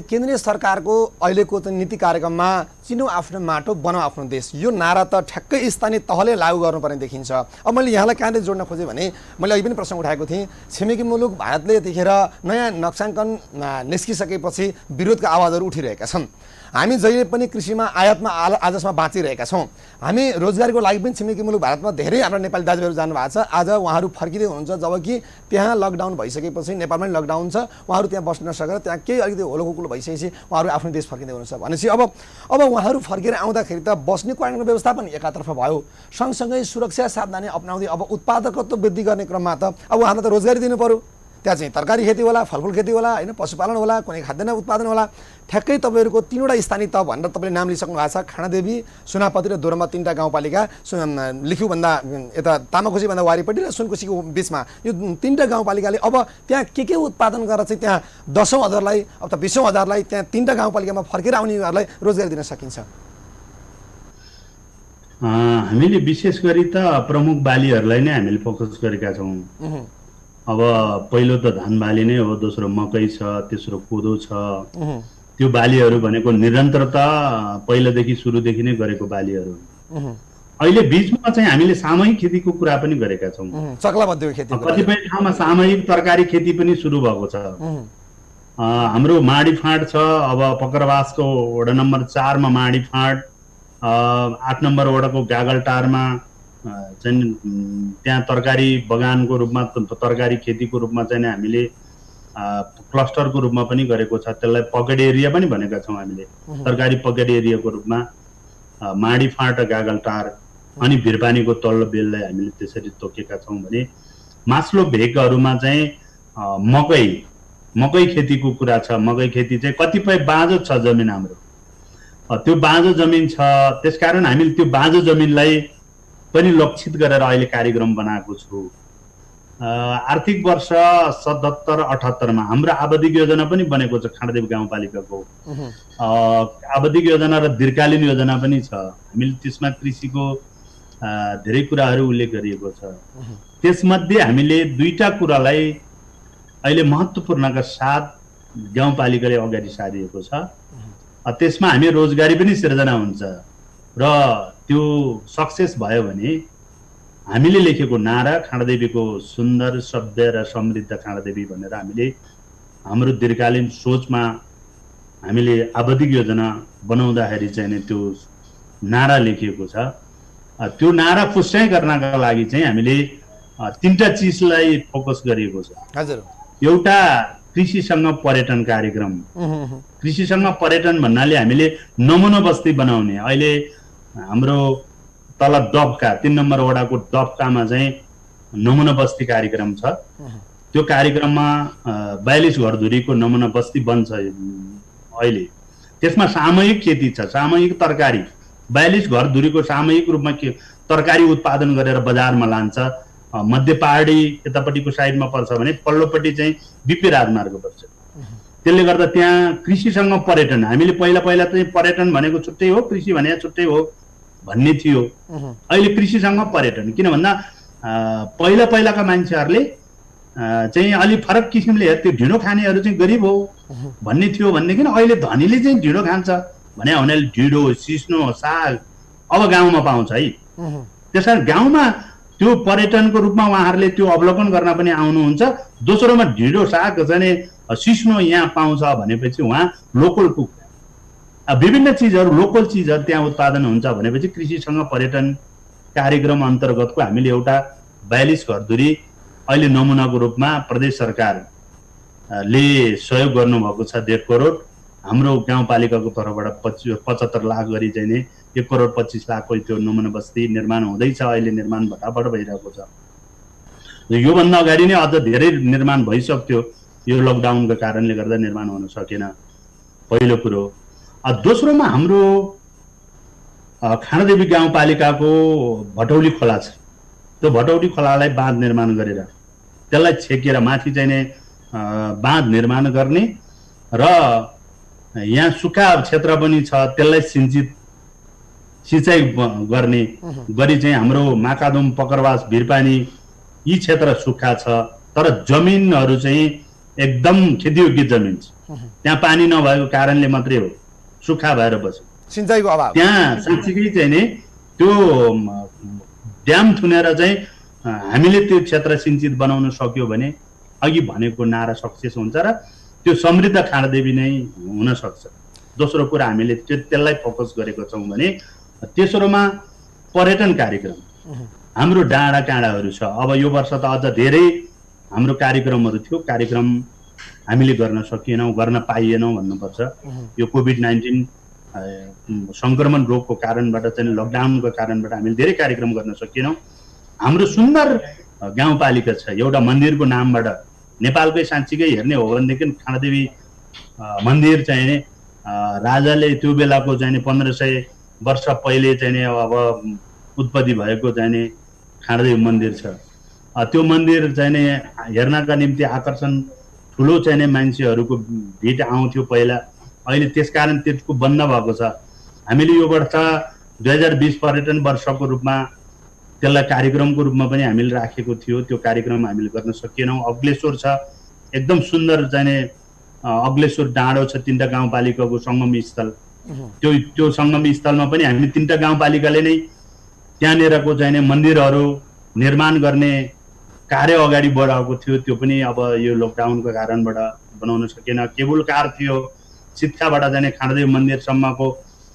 Speaker 2: केन्द्रीय सरकारको अहिलेको चाहिँ नीति कार्यक्रममा चिनो आफ्नो माटो बनाऊ आफ्नो देश, यो नारा त ठ्याक्कै स्थानीय तहले लागू गर्नुपर्ने देखिन्छ। अब मैले यहाँलाई कहाँनिर जोड्न खोजेँ भने मैले अघि पनि प्रश्न उठाएको थिएँ, छिमेकी मुलुक भारतले यतिखेर नयाँ नक्साङ्कन निस्किसकेपछि विरोधका आवाजहरू उठिरहेका छन्। हामी जहिले पनि कृषिमा आयातमा आजसम्म बाँचिरहेका छौँ। हामी रोजगारीको लागि पनि छिमेकी मुलुक भारतमा धेरै हाम्रा नेपाली दाजुभाइहरू जानुभएको छ। आज उहाँहरू फर्किँदै हुनुहुन्छ, जबकि त्यहाँ लकडाउन भइसकेपछि नेपालमै लकडाउन छ, उहाँहरू त्यहाँ बस्न नसकेर त्यहाँ केही अलिकति होलोकुलो भइसकेपछि उहाँहरू आफ्नो देश फर्किँदै हुनुहुन्छ भनेपछि अब उहाँहरू फर्केर आउँदाखेरि त बस्ने क्वारेन्टाइन व्यवस्थापन एकातर्फ भयो, सँगसँगै सुरक्षा सावधानी अपनाउँदै अब उत्पादकत्व वृद्धि गर्ने क्रममा त अब उहाँलाई त रोजगारी दिनु पर्यो। त्यहाँ चाहिँ तरकारी खेती होला, फलफुल खेती होला, होइन, पशुपालन होला, कुनै खाद्यान्न उत्पादन होला। ठ्याक्कै तपाईँहरूको 3वटा स्थानीय तह भनेर तपाईँले नाम लिइसक्नु भएको छ। खानादेवी, सुनापति र दोरम्बा 3टा गाउँपालिका, लिखुभन्दा यता तामाखुसीभन्दा वारिपट्टि र सुनकुसीको बिचमा यो 3टा गाउँपालिकाले अब त्यहाँ के उत्पादन गरेर चाहिँ त्यहाँ 10औँ हजारलाई अब त 20औँ हजारलाई त्यहाँ 3टा गाउँपालिकामा फर्केर आउनेहरूलाई रोजगारी दिन सकिन्छ।
Speaker 3: हामीले विशेष गरी त प्रमुख बालीहरूलाई नै हामीले फोकस गरेका छौँ। अब पहिलो त धान बाली नै हो, दोस्रो मकै छ, तेस्रो कोदो छ। त्यो बालीहरू भनेको निरन्तरता पहिलादेखि सुरुदेखि नै गरेको बालीहरू। अहिले बीचमा चाहिँ हामीले सामूहिक खेतीको कुरा पनि गरेका छौँ।
Speaker 2: चक्लाबद्ध खेती,
Speaker 3: कतिपय ठाउँमा सामूहिक तरकारी खेती पनि सुरु भएको छ। हाम्रो माडी फाँट छ। अब पकरवासको वडा नम्बर 4 मा माडी फाँट, 8 नम्बर वडाको गागलटारमा चाहिँ त्यहाँ तरकारी बगानको रूपमा, तरकारी खेतीको रूपमा चाहिँ हामीले क्लस्टरको रूपमा पनि गरेको छ। त्यसलाई पकेट एरिया पनि भनेका छौँ हामीले, तरकारी पकेट एरियाको रूपमा। माडी फाँट गागलटार अनि भिरपानीको तल्लो बेललाई हामीले त्यसरी तोकेका छौँ भने माथिल्लो भेगहरूमा चाहिँ मकै खेतीको कुरा छ। मकै खेती चाहिँ कतिपय बाँझो छ जमिन हाम्रो, त्यो बाँझो जमिन छ। त्यसकारण हामीले त्यो बाँझो जमिनलाई पनि लक्षित गरेर अहिले कार्यक्रम बनाएको छु। आर्थिक वर्ष 77-78 मा हाम्रो आवधिक योजना पनि बनेको छ। खाँडदेवी गाउँपालिकाको आवधिक योजना र दीर्घकालीन योजना पनि छ। हामीले त्यसमा कृषिको धेरै कुराहरू उल्लेख गरिएको छ। त्यसमध्ये हामीले 2टा कुरालाई अहिले महत्त्वपूर्णका साथ गाउँपालिकाले अगाडि सारिएको छ। त्यसमा हामी रोजगारी पनि सिर्जना हुन्छ र त्यो सक्सेस भयो भने हामीले लेखेको नारा खाँडदेवीको सुन्दर सभ्य र समृद्ध खाँडदेवी भनेर हामीले हाम्रो दीर्घकालीन सोचमा हामीले आवधिक योजना बनाउँदाखेरि चाहिँ त्यो नारा लेखिएको छ। त्यो नारा पुष्टि गर्नका लागि चाहिँ हामीले 3टा चिजलाई फोकस गरिएको छ।
Speaker 2: हजुर,
Speaker 3: एउटा कृषिसँग पर्यटन कार्यक्रम। कृषिसँग पर्यटन भन्नाले हामीले नमुना बस्ती बनाउने। अहिले हाम्रो तल डबका 3 नम्बर वडाको डबकामा चाहिँ नमुना बस्ती कार्यक्रम छ। त्यो कार्यक्रममा 42 घरधुरीको नमुना बस्ती बन्छ अहिले। त्यसमा सामूहिक खेती छ, सामूहिक तरकारी। 42 घरधुरीको सामूहिक रूपमा तरकारी उत्पादन गरेर बजारमा लान्छ। मध्य पहाडी यतापट्टिको साइडमा पर्छ भने पल्लोपट्टि चाहिँ बिपी राजमार्ग पर्छ। त्यसले गर्दा त्यहाँ कृषिसँग पर्यटन, हामीले पहिला चाहिँ पर्यटन भनेको छुट्टै हो, कृषि भने छुट्टै हो भन्ने थियो। अहिले कृषिसँग पर्यटन, किन भन्दा पहिलाका मान्छेहरूले चाहिँ अलि फरक किसिमले त्यो ढिँडो खानेहरू चाहिँ गरिब हो भन्ने थियो। भनेदेखि अहिले धनीले चाहिँ ढिँडो खान्छ भने हुनाले ढिँडो, सिस्नो, साग अब गाउँमा पाउँछ है। त्यसकारण गाउँमा त्यो पर्यटनको रूपमा उहाँहरूले त्यो अवलोकन गर्न पनि आउनुहुन्छ। दोस्रोमा ढिँडो, साग चाहिँ सिस्नो यहाँ पाउँछ भनेपछि उहाँ लोकल कुक, विभिन्न चिजहरू लोकल चिजहरू त्यहाँ उत्पादन हुन्छ भनेपछि कृषिसँग पर्यटन कार्यक्रम अन्तर्गतको हामीले एउटा 42 घरधुरी अहिले नमुनाको रूपमा प्रदेश सरकार ले सहयोग गर्नुभएको छ 1.5 करोड। हाम्रो गाउँपालिकाको तर्फबाट 75 लाख गरी चाहिँ नि 1 करोड 25 लाखको त्यो नमुना बस्ती निर्माण हुँदैछ। अहिले निर्माण भटाभट भइरहेको छ। योभन्दा अगाडि नै अझ धेरै निर्माण भइसक्थ्यो, यो लकडाउनको कारणले गर्दा निर्माण हुन सकेन, पहिलो कुरो। दोस्रोमा हाम्रो खानादेवी गाउँपालिकाको भटौली खोला छ। त्यो भटौली खोलालाई बाँध निर्माण गरेर त्यसलाई छेकेर माथि चाहिँ नि बाँध निर्माण गर्ने र यहाँ सुक्खा क्षेत्र पनि छ, त्यसलाई सिँचाइ गर्ने गरी चाहिँ हाम्रो माकादुम, पकरवास, भिरपानी यी क्षेत्र सुक्खा छ, तर जमिनहरू चाहिँ एकदम खेतीयोग्य जमिन छ। त्यहाँ पानी नभएको कारणले मात्रै हो सुक्खा भएर बस्यो,
Speaker 2: सिँचाइको अभाव।
Speaker 3: त्यहाँ साँच्चीकै चाहिँ नि त्यो ड्याम थुनेर चाहिँ हामीले त्यो क्षेत्र सिंचित बनाउन सक्यो भने अघि भनेको नारा सक्सेस हुन्छ र त्यो समृद्ध खानादेवी नै हुन सक्छ। दोस्रो कुरा हामीले त्यसलाई फोकस गरेको छौँ भने तेस्रोमा पर्यटन कार्यक्रम हाम्रो डाँडा काँडाहरू छ। अब यो वर्ष त अझ धेरै हाम्रो कार्यक्रमहरू थियो, कार्यक्रम हामीले गर्न सकिएनौँ, गर्न पाइएनौँ भन्नुपर्छ। यो कोभिड-19 संक्रमण रोगको कारणबाट चाहिँ लकडाउनको कारणबाट हामीले धेरै कार्यक्रम गर्न सकेनौँ। हाम्रो सुन्दर गाउँपालिका छ, एउटा मन्दिरको नामबाट नेपालकै साँच्चीकै हेर्ने हो भनेदेखि खानादेवी मन्दिर चाहिँ राजाले त्यो बेलाको चाहिँ 1500 वर्ष पहिले चाहिँ अब उत्पत्ति भएको चाहिँ खानादेवी मन्दिर छ। त्यो मन्दिर चाहिँ हेर्नका निम्ति आकर्षण ठुलो चाहिँ मान्छेहरूको भिड आउँथ्यो पहिला, अहिले त्यसकारण त्यसको बन्द भएको छ। हामीले यो वर्ष 2020 पर्यटन वर्षको रूपमा त्यसलाई कार्यक्रमको रूपमा पनि हामीले राखेको थियो, त्यो कार्यक्रम हामीले गर्न सकेनौँ। अग्लेश्वर छ, एकदम सुन्दर चाहिँ अग्लेश्वर डाँडो छ, 3टा गाउँपालिकाको सङ्गम स्थल। त्यो सङ्गम स्थलमा पनि हामी 3टा गाउँपालिकाले नै त्यहाँनिरको चाहिँ मन्दिरहरू निर्माण गर्ने कार्य अगाडि बढाएको थियो, त्यो पनि अब यो लकडाउनको कारणबाट बनाउन सकेन। केबुल कार थियो, सित्खाबाट जाने खानादेवी मन्दिरसम्मको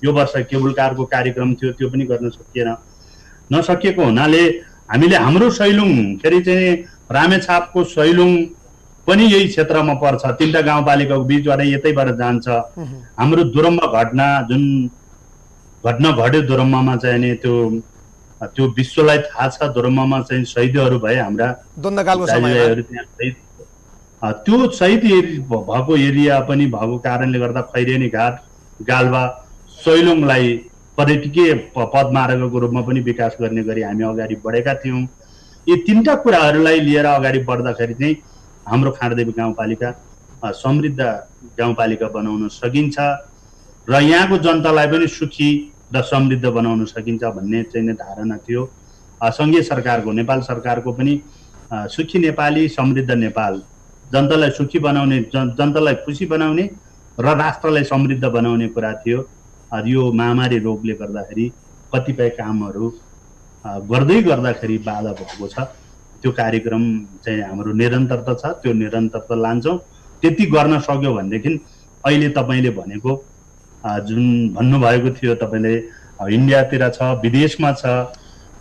Speaker 3: यो वर्ष केबुल कारको कार्यक्रम थियो, त्यो पनि गर्न सकिएन। नसकेको हुनाले हामीले हाम्रो सैलुङ फेरि चाहिँ रामेछापको सैलुङ पनि यही क्षेत्रमा पर्छ, 3टा गाउँपालिकाको बिचबाट यतैबाट जान्छ। हाम्रो दुरम्बा घटना जुन घटना घट्यो दुरम्बामा चाहिँ नि त्यो विश्वलाई थाहा छ। दुरम्बामा चाहिँ शहीदहरू भए हाम्रा
Speaker 2: द्वन्द्वकालको समयमा
Speaker 3: त्यो शहीद भएको एरिया पनि भएको कारणले गर्दा खैरेनी घाट, गाल्वा, सैलुङलाई पर्यटकीय पदमार्गको रूपमा पनि विकास गर्ने गरी हामी अगाडि बढेका थियौँ। यी 3टा कुराहरूलाई लिएर अगाडि बढ्दाखेरि चाहिँ हाम्रो खानादेवी गाउँपालिका समृद्ध गाउँपालिका बनाउन सकिन्छ र यहाँको जनतालाई पनि सुखी र समृद्ध बनाउन सकिन्छ भन्ने चाहिँ धारणा थियो। सङ्घीय सरकारको, नेपाल सरकारको पनि सुखी नेपाली समृद्ध नेपाल, जनतालाई सुखी बनाउने, जनतालाई खुसी बनाउने र राष्ट्रलाई समृद्ध बनाउने कुरा थियो। यो महामारी रोगले गर्दाखेरि कतिपय कामहरू गर्दै गर्दाखेरि बाधा भएको छ। त्यो कार्यक्रम चाहिँ हाम्रो निरन्तरता छ, त्यो निरन्तरता लान्छौँ। त्यति गर्न सक्यो भनेदेखि अहिले तपाईँले भनेको जुन भन्नुभएको थियो, तपाईँले इन्डियातिर छ, विदेशमा छ,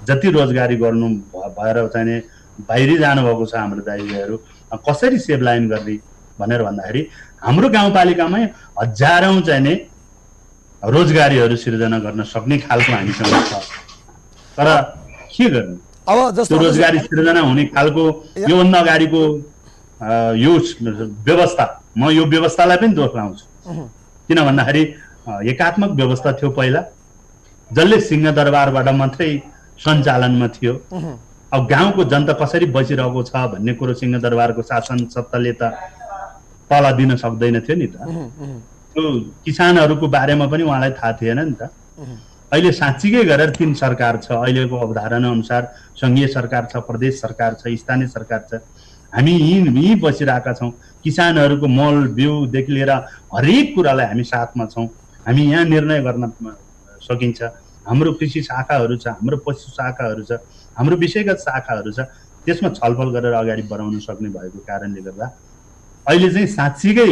Speaker 3: जति रोजगारी गर्नु भएर चाहिँ बाहिरी जानुभएको छ हाम्रो दाइजोहरू, कसरी सेभ लाइन गर्ने भनेर भन्दाखेरि हाम्रो गाउँपालिकामै हजारौँ चाहिँ रोजगारीहरू सिर्जना गर्न सक्ने खालको हामीसँग छ। तर के गर्नु,
Speaker 2: अब जस्तो
Speaker 3: रोजगारी सिर्जना हुने खालको योभन्दा अगाडिको यो व्यवस्था, म यो व्यवस्थालाई पनि दोष लाउँछु। किन भन्दाखेरि एकात्मक व्यवस्था थियो पहिला, जसले सिंहदरबारबाट मात्रै सञ्चालनमा थियो। अब गाउँको जनता कसरी बसिरहेको छ भन्ने कुरो सिंहदरबारको शासन सत्ताले त तल दिन सक्दैन थियो नि त। त्यो किसानहरूको बारेमा पनि उहाँलाई थाहा थिएन नि त। अहिले साँच्चीकै गरेर 3 सरकार छ, अहिलेको अवधारणा अनुसार सङ्घीय सरकार छ, प्रदेश सरकार छ, स्थानीय सरकार छ। हामी यहीँ बसिरहेका छौँ। किसानहरूको मल बिउदेखि लिएर हरेक कुरालाई हामी साथमा छौँ। हामी यहाँ निर्णय गर्न सकिन्छ। हाम्रो कृषि शाखाहरू छ, हाम्रो पशु शाखाहरू छ, हाम्रो विषयगत शाखाहरू छ, त्यसमा छलफल गरेर अगाडि बढाउन सक्ने भएको कारणले गर्दा अहिले चाहिँ साँच्चीकै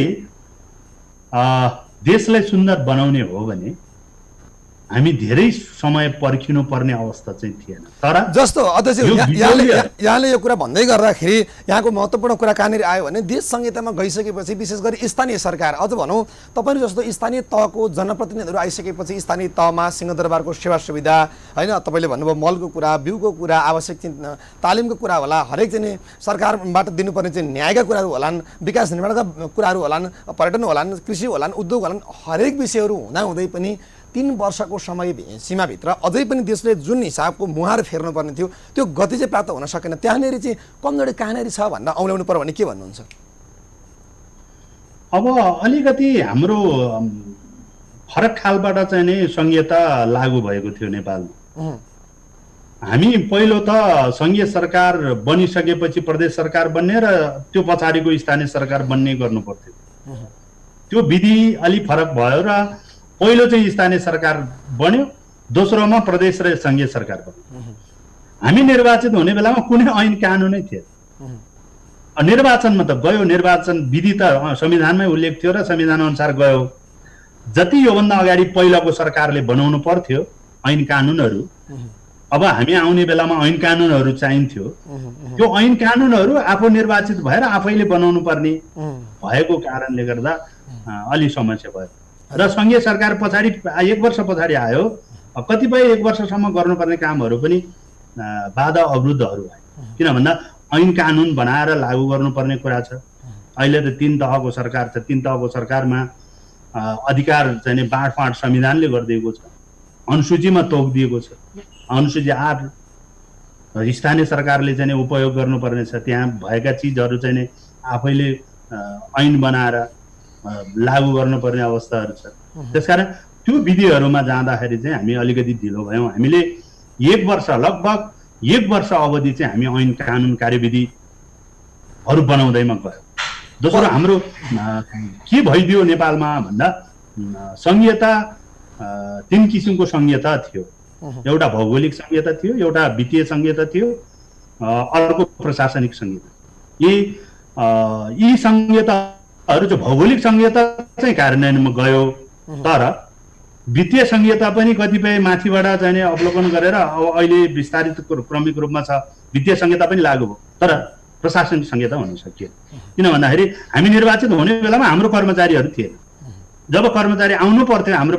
Speaker 3: देशलाई सुन्दर बनाउने हो भने हामी धेरै समय पर्खिनु पर्ने अवस्था चाहिँ थिएन। तर
Speaker 2: जस्तो अध्यक्ष यहाँले यो कुरा भन्दै गर्दाखेरि यहाँको महत्त्वपूर्ण कुरा कहाँनिर आयो भने देश संहितामा गइसकेपछि विशेष गरी स्थानीय सरकार अझ भनौँ तपाईहरु जस्तो स्थानीय तहको जनप्रतिनिधिहरू आइसकेपछि स्थानीय तहमा सिंहदरबारको सेवा सुविधा हैन तपाईले भन्नुभयो मलको कुरा बिउको कुरा आवश्यक तालिमको कुरा होला हरेक चाहिँ सरकारबाट दिनुपर्ने चाहिँ न्यायका कुराहरू होलान् विकास निर्माणका कुराहरू होलान् पर्यटन होलान् कृषि होलान् उद्योग होलान् हरेक विषयहरू हुँदाहुँदै पनि 3 वर्षको समय सीमाभित्र अझै पनि देशले जुन हिसाबको मुहार फेर्नुपर्ने थियो त्यो गति चाहिँ प्राप्त हुन सकेन। त्यहाँनेरि चाहिँ कमजोरी कहाँनेरि छ भनेर औल्याउनु पर्यो भने के भन्नुहुन्छ?
Speaker 3: अब अलिकति हाम्रो फरक खालबाट चाहिँ नै संहिता लागू भएको थियो नेपालमा। हामी पहिलो त संघीय सरकार बनिसकेपछि प्रदेश सरकार बन्ने र त्यो पछाडिको स्थानीय सरकार बन्ने गर्नु पर्थ्यो। त्यो विधि अलि फरक भयो र पहिलो चाहिँ स्थानीय सरकार बन्यो, दोस्रोमा प्रदेश र संघीय सरकार बन्यो। हामी निर्वाचित हुने बेलामा कुनै ऐन कानुनै थिएन। निर्वाचनमा त गयो, निर्वाचन विधि त संविधानमै उल्लेख थियो र संविधान अनुसार गयो। जति योभन्दा अगाडि पहिलाको सरकारले बनाउनु पर्थ्यो ऐन कानुनहरू, अब हामी आउने बेलामा ऐन कानुनहरू चाहिन्थ्यो। त्यो ऐन कानुनहरू आफू निर्वाचित भएर आफैले बनाउनु पर्ने भएको कारणले गर्दा अलि समस्या भयो र संघीय सरकार पछाडि 1 वर्ष पछाडि आयो। कतिपय 1 वर्षसम्म गर्नुपर्ने कामहरू पनि बाधा अवरुद्धहरू आए। किन भन्दा ऐन कानुन बनाएर लागू गर्नुपर्ने कुरा छ। अहिले त 3 तहको सरकार छ, 3 तहको सरकारमा अधिकार चाहिँ बाँडफाँड संविधानले गरिदिएको छ, अनुसूचीमा तोकिदिएको छ। अनुसूची 8 स्थानीय सरकारले चाहिँ उपयोग गर्नुपर्ने छ। त्यहाँ भएका चिजहरू चाहिँ आफैले ऐन बनाएर लागू गर्नुपर्ने अवस्थाहरू छ। त्यसकारण त्यो विधिहरूमा जाँदाखेरि चाहिँ हामी अलिकति ढिलो भयौँ। हामीले 1 वर्ष लगभग 1 वर्ष अवधि चाहिँ हामी ऐन कानुन कार्यविधिहरू बनाउँदैमा गयो। दोस्रो हाम्रो के भइदियो नेपालमा भन्दा संहिता 3 किसिमको संहिता थियो। एउटा भौगोलिक संहिता थियो, एउटा वित्तीय संहिता थियो, अर्को प्रशासनिक संहिता। यी संहिताहरू चाहिँ भौगोलिक संहिता चाहिँ कार्यान्वयनमा गयो, तर वित्तीय संहिता पनि कतिपय माथिबाट चाहिँ अवलोकन गरेर अब अहिले विस्तारित क्रमिक रूपमा छ। वित्तीय संहिता पनि लागू भयो, तर प्रशासनिक संहिता हुन सकिएन। किन भन्दाखेरि हामी निर्वाचित हुने बेलामा हाम्रो कर्मचारीहरू थिएन। जब कर्मचारी आउनु पर्थ्यो, हाम्रो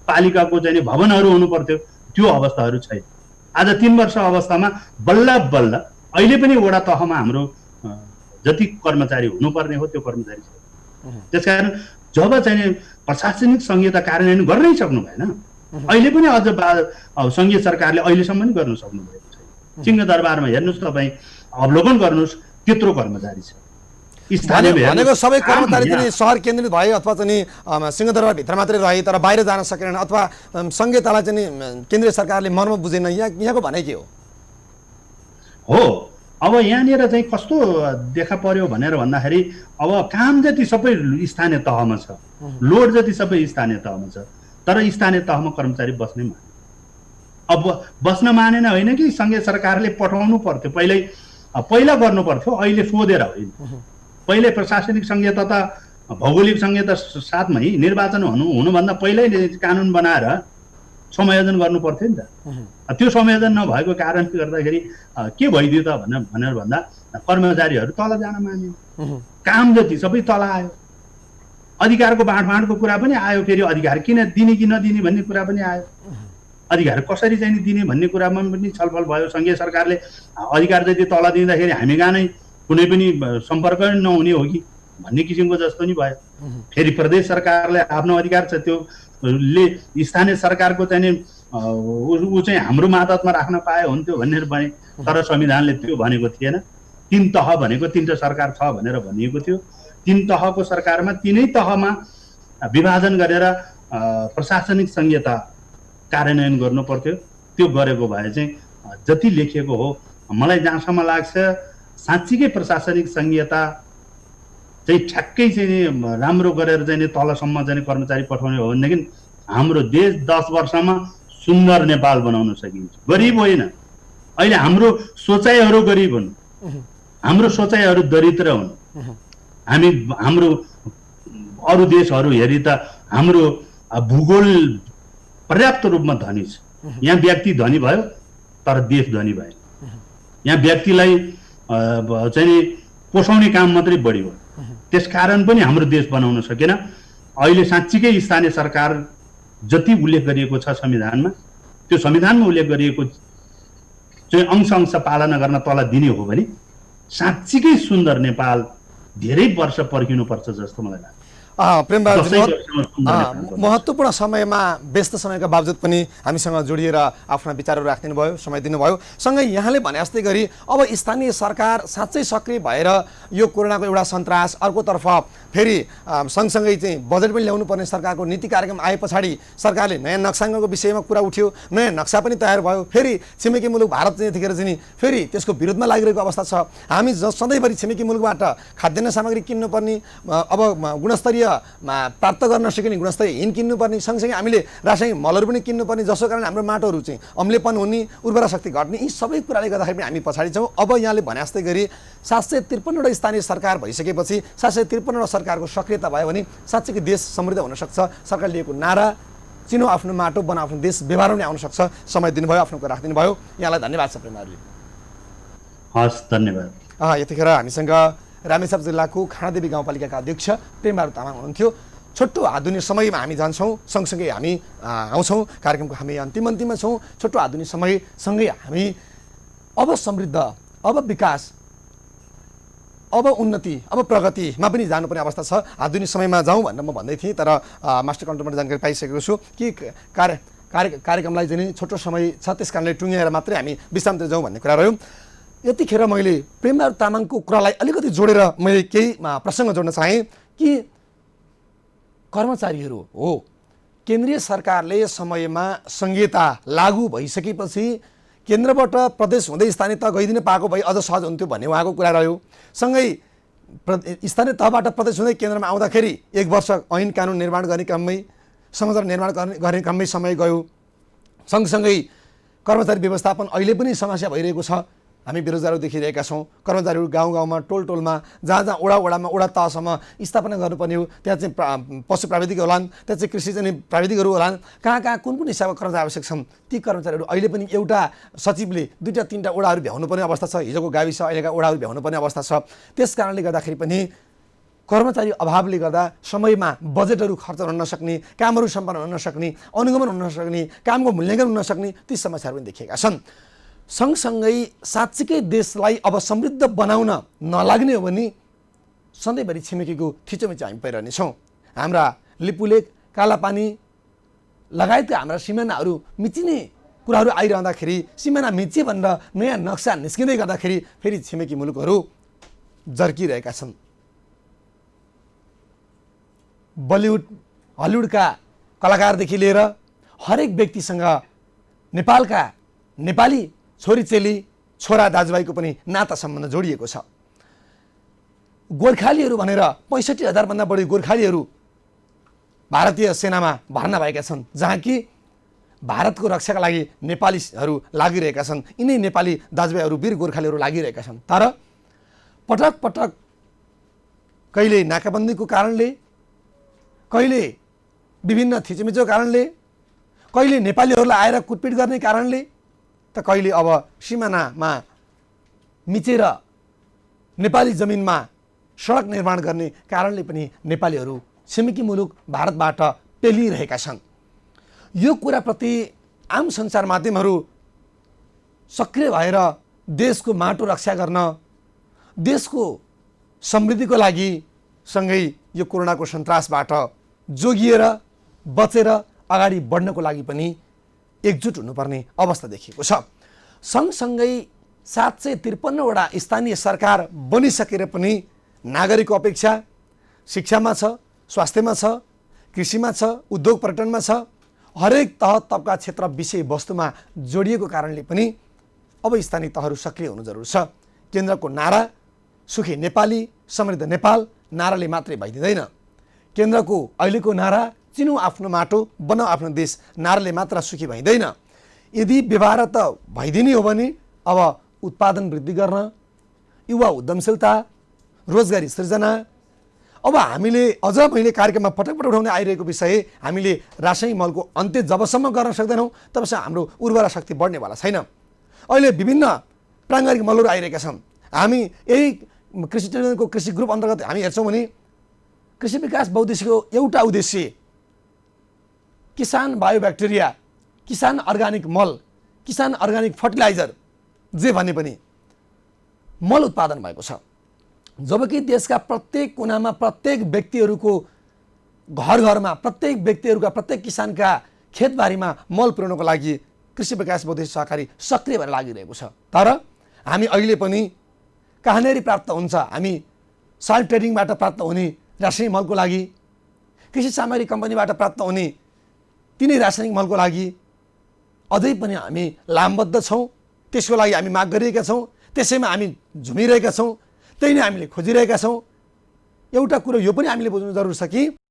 Speaker 3: पालिकाको चाहिँ भवनहरू हुनु पर्थ्यो, त्यो अवस्थाहरू छैन। आज 3 वर्ष अवस्थामा बल्ल बल्ल अहिले पनि वडा तहमा हाम्रो जति कर्मचारी हुनुपर्ने हो त्यो कर्मचारी छ। त्यसकारण जब चाहिँ प्रशासनिक संहिता कार्यान्वयन गर्नै सक्नु भएन, अहिले पनि अझ संघीय सरकारले अहिलेसम्म पनि गर्न सक्नु भएको छैन। सिंहदरबारमा हेर्नुहोस्, तपाईँ अवलोकन गर्नुहोस्, त्यत्रो कर्मचारी छ।
Speaker 2: भनेको सबै कर्मचारी चाहिँ सहर केन्द्रित भए अथवा चाहिँ सिंहदरबार भित्र मात्रै रहे, तर बाहिर जान सकेनन् अथवा संहितालाई चाहिँ केन्द्रीय सरकारले मर्म बुझेन, यहाँको भनाइ के हो?
Speaker 3: अब यहाँनिर चाहिँ कस्तो देखा पर्यो भनेर भन्दाखेरि अब काम जति सबै स्थानीय तहमा छ, लोड जति सबै स्थानीय तहमा छ, तर स्थानीय तहमा कर्मचारी बस्नै माने। अब बस्न मानेन होइन कि संघीय सरकारले पठाउनु पर्थ्यो, पहिला गर्नु पर्थ्यो, अहिले सोधेर होइन। पहिले प्रशासनिक संहिता त भौगोलिक संहिता साथमै निर्वाचन हुनुभन्दा पहिल्यै कानुन बनाएर संयोजन गर्नु पर्थ्यो नि त। त्यो संयोजन नभएको कारणले गर्दाखेरि के भइदियो त भनेर भन्दा कर्मचारीहरू तल जान माने, काम जति सबै तल आयो। अधिकारको बाँडफाँडको कुरा पनि आयो, फेरि अधिकार किन दिने कि नदिने भन्ने कुरा पनि आयो, अधिकार कसरी चाहिँ दिने भन्ने कुरामा पनि छलफल भयो। संघीय सरकारले अधिकार जति तल दिँदाखेरि हामी कहाँ नै कुनै पनि सम्पर्क नहुने हो कि भन्ने किसिमको जस्तो नि भयो। फेरि प्रदेश सरकारले आफ्नो अधिकार छ, त्योले स्थानीय सरकारको चाहिँ ऊ चाहिँ हाम्रो मातहतमा राख्न पाए हुन्थ्यो भनेर भने, तर संविधानले त्यो भनेको थिएन। 3 तह भनेको 3टा सरकार छ भनेर भनिएको थियो। 3 तहको सरकारमा 3नै तहमा विभाजन गरेर प्रशासनिक संहिता कार्यान्वयन गर्नु पर्थ्यो। त्यो गरेको भए चाहिँ जति लेखिएको हो, मलाई जहाँसम्म लाग्छ साँच्चीकै प्रशासनिक संहिता चाहिँ ठ्याक्कै चाहिँ राम्रो गरेर चाहिँ तलसम्म चाहिँ कर्मचारी पठाउने हो भनेदेखि हाम्रो देश 10 वर्षमा सुन्दर नेपाल बनाउन सकिन्छ। गरिब होइन, अहिले हाम्रो सोचाइहरू गरिब हुन्, हाम्रो सोचाइहरू दरिद्र हुन्। हाम्रो अरू देशहरू हेरी त हाम्रो भूगोल पर्याप्त रूपमा धनी छ। यहाँ व्यक्ति धनी भयो तर देश धनी भएन। यहाँ व्यक्तिलाई चाहिँ नि पोषाउने काम मात्रै बढी भयो। त्यसकारण पनि हाम्रो देश बनाउन सकेन। अहिले साँच्चीकै स्थानीय सरकार जति उल्लेख गरिएको छ संविधानमा, त्यो संविधानमा उल्लेख गरिएको चाहिँ अंश पालना गर्न तल दिने हो भने साँच्चीकै सुन्दर नेपाल धेरै वर्ष पर्खिनुपर्छ जस्तो मलाई लाग्छ।
Speaker 2: महत्त्वपूर्ण समयमा व्यस्त समयका बावजुद पनि हामीसँग जोडिएर आफ्ना विचारहरू राखिदिनु भयो, समय दिनुभयो। सँगै यहाँले भने जस्तै गरी अब स्थानीय सरकार साँच्चै सक्रिय भएर यो कोरोनाको एउटा सन्तास, अर्कोतर्फ फेरि सँगसँगै चाहिँ बजेट पनि ल्याउनु पर्ने सरकारको नीति कार्यक्रम आए पछाडि सरकारले नयाँ नक्साको विषयमा कुरा उठ्यो, नयाँ नक्सा पनि तयार भयो। फेरि छिमेकी मुलुक भारत चाहिँ यतिखेर चाहिँ फेरि त्यसको विरुद्धमा लागिरहेको अवस्था छ। हामी सधैँभरि छिमेकी मुलुकबाट खाद्यान्न सामग्री किन्नुपर्ने, अब गुणस्तरीय प्राप्त गर्न सकिने गुणस्तरीय हिन किन्नुपर्ने, सँगसँगै हामीले रासायनिक मलहरू पनि किन्नुपर्ने, जसको कारण हाम्रो माटोहरू चाहिँ अम्लेपन हुने, उर्वरा शक्ति घट्ने, यी सबै कुराले गर्दाखेरि पनि हामी पछाडि छौँ। अब यहाँले भने जस्तै गरी 753वटा स्थानीय सरकार भइसकेपछि 753वटा सरकारको सक्रियता भयो भने साँच्चै देश समृद्ध हुनसक्छ। सरकारले लिएको नारा चिनो आफ्नो माटो बना आफ्नो देश व्यवहारमा आउन सक्छ। समय दिनुभयो, आफ्नो कुरा राखिदिनु भयो, यहाँलाई धन्यवाद छ प्रेमजी।
Speaker 3: हस्, धन्यवाद।
Speaker 2: यतिखेर हामीसँग रामेछाप जिल्लाको खानादेवी गाउँपालिकाका अध्यक्ष प्रेमबहादुर तामाङ हुनुहुन्थ्यो। छोटो आधुनिक समयमा हामी जान्छौँ, सँगसँगै हामी आउँछौँ। कार्यक्रमको हामी अन्तिममा छौँ। छोटो आधुनिक समयसँगै हामी अब समृद्ध, अब विकास, अब उन्नति, अब प्रगतिमा पनि जानुपर्ने अवस्था छ। आधुनिक समयमा जाउँ भनेर म भन्दै थिएँ, तर मास्टर कन्ट्रोलबाट जानकारी पाइसकेको छु कि कार्यक्रमलाई चाहिँ छोटो समय छ, त्यस कारणले टुङ्ग्याएर मात्रै हामी विश्रामतिर जाउँ भन्ने कुरा रह्यो। यतिखेर मैले प्रेमबहादुर तामाङको कुरालाई अलिकति जोडेर मैले केही प्रसङ्ग जोड्न चाहेँ कि कर्मचारीहरू हो, केन्द्रीय सरकारले समयमा संहिता लागू भइसकेपछि केन्द्रबाट प्रदेश हुँदै स्थानीय तह गइदिन पाएको भए अझ सहज हुन्थ्यो भन्ने उहाँको कुरा रह्यो। सँगै स्थानीय तहबाट प्रदेश हुँदै केन्द्रमा आउँदाखेरि 1 वर्ष ऐन कानुन निर्माण गर्ने क्रममै, संविधान निर्माण गर्ने क्रममै समय गयो। सँगसँगै कर्मचारी व्यवस्थापन अहिले पनि समस्या भइरहेको छ। हामी बेरोजगारहरू देखिरहेका छौँ। कर्मचारीहरू गाउँ गाउँमा, टोल टोलमा, जहाँ वडामा, वडा तहसम्म स्थापना गर्नुपर्ने हो। त्यहाँ चाहिँ पशु प्राविधिक होलान्, त्यहाँ चाहिँ कृषि चाहिँ प्राविधिकहरू होलान्। कहाँ कुन हिसाबका कर्मचारी आवश्यक छन्, ती कर्मचारीहरू अहिले पनि एउटा सचिवले 2-3 वडाहरू भ्याउनुपर्ने अवस्था छ। हिजोको गाविस अहिलेका वडाहरू भ्याउनुपर्ने अवस्था छ। त्यस कारणले गर्दाखेरि पनि कर्मचारी अभावले गर्दा समयमा बजेटहरू खर्च हुन नसक्ने, कामहरू सम्पन्न हुन नसक्ने, अनुगमन हुन नसक्ने, कामको मूल्याङ्कन हुन नसक्ने, ती समस्याहरू पनि देखिएका छन्। सँगसँगै साँच्चीकै देशलाई अब समृद्ध बनाउन नलाग्ने हो भने सधैँभरि छिमेकीको थिचोमिचो हामी परिरहनेछौँ। हाम्रा लिपुलेक, कालापानी लगायतका हाम्रा सिमानाहरू मिचिने कुराहरू आइरहँदाखेरि, सिमाना मिचे भनेर नयाँ नक्सा निस्किँदै गर्दाखेरि फेरि छिमेकी मुलुकहरू जर्किरहेका छन्। बलिउड, हलिउडका कलाकारदेखि लिएर हरेक व्यक्तिसँग नेपालका नेपाली छोरीचेली, छोरा दाजुभाइको पनि नाता सम्बन्ध जोडिएको छ। गोर्खालीहरू भनेर 65,000भन्दा बढी गोर्खालीहरू भारतीय सेनामा भर्ना भएका छन्, जहाँ कि भारतको रक्षाका लागि नेपालीहरू लागिरहेका छन्। यिनै नेपाली दाजुभाइहरू, वीर गोर्खालीहरू लागिरहेका छन्। तर पटक पटक कहिले नाकाबन्दीको कारणले, कहिले विभिन्न थिचोमिचोको कारणले, कहिले नेपालीहरूलाई आएर कुटपिट गर्ने कारणले, त कहिले अब सिमानामा मिचेर नेपाली जमिनमा सडक निर्माण गर्ने कारणले पनि नेपालीहरू छिमेकी मुलुक भारतबाट पेलिरहेका छन्। यो कुराप्रति आम सञ्चार माध्यमहरू सक्रिय भएर देशको माटो रक्षा गर्न, देशको समृद्धिको लागि, सँगै यो कोरोनाको सन्तासबाट जोगिएर बचेर अगाडि बढ्नको लागि पनि एकजुट हुनुपर्ने अवस्था देखिएको छ। सँगसँगै 753वटा स्थानीय सरकार बनिसकेर पनि नागरिकको अपेक्षा शिक्षामा छ, स्वास्थ्यमा छ, कृषिमा छ, उद्योग पर्यटनमा छ, हरेक तह तबका क्षेत्र विषय वस्तुमा जोडिएको कारणले पनि अब स्थानीय तहहरू सक्रिय हुनु जरुरी छ। केन्द्रको नारा सुखी नेपाली, समृद्ध नेपाल नाराले मात्रै भइदिँदैन। केन्द्रको अहिलेको नारा चिनौ आफ्नो माटो, बनाऊ आफ्नो देश नाराले मात्र सुखी भइँदैन। यदि व्यवहार त भइदिने हो भने अब उत्पादन वृद्धि गर्न, युवा उद्यमशीलता, रोजगारी सृजना, अब हामीले अझ मैले कार्यक्रममा पटक पटक उठाउँदै आइरहेको विषय, हामीले रासायनिक मलको अन्त्य जबसम्म गर्न सक्दैनौँ तबसम्म हाम्रो उर्वरा शक्ति बढ्नेवाला छैन। अहिले विभिन्न प्राङ्गारिक मलहरू आइरहेका छन्। हामी यही कृषि ट्रेनिङको कृषि ग्रुप अन्तर्गत हामी हेर्छौँ भने कृषि विकास बहुद्देश्यको एउटा उद्देश्य किसान बायोब्याक्टेरिया, किसान अर्गानिक मल, किसान अर्गानिक फर्टिलाइजर जे भने पनि मल उत्पादन भएको छ। जबकि देशका प्रत्येक कुनामा प्रत्येक व्यक्तिहरूको घर घरमा प्रत्येक व्यक्तिहरूका प्रत्येक किसानका खेतबारीमा मल पुर्याउनको लागि कृषि विकास बहुद्देश्य सहकारी सक्रिय भएर लागिरहेको छ। तर हामी अहिले पनि कहाँनेरि प्राप्त हुन्छ, हामी साल ट्रेडिङबाट प्राप्त हुने रासायनिक मलको लागि, कृषि सामग्री कम्पनीबाट प्राप्त हुने तिनै रासायनिक मलको लागि अझै पनि हामी लामबद्ध छौँ। त्यसको लागि हामी माग गरिरहेका छौँ, त्यसैमा हामी झुमिरहेका छौँ, त्यही नै हामीले खोजिरहेका छौँ। एउटा कुरो यो पनि हामीले बुझ्नु जरुरी छ कि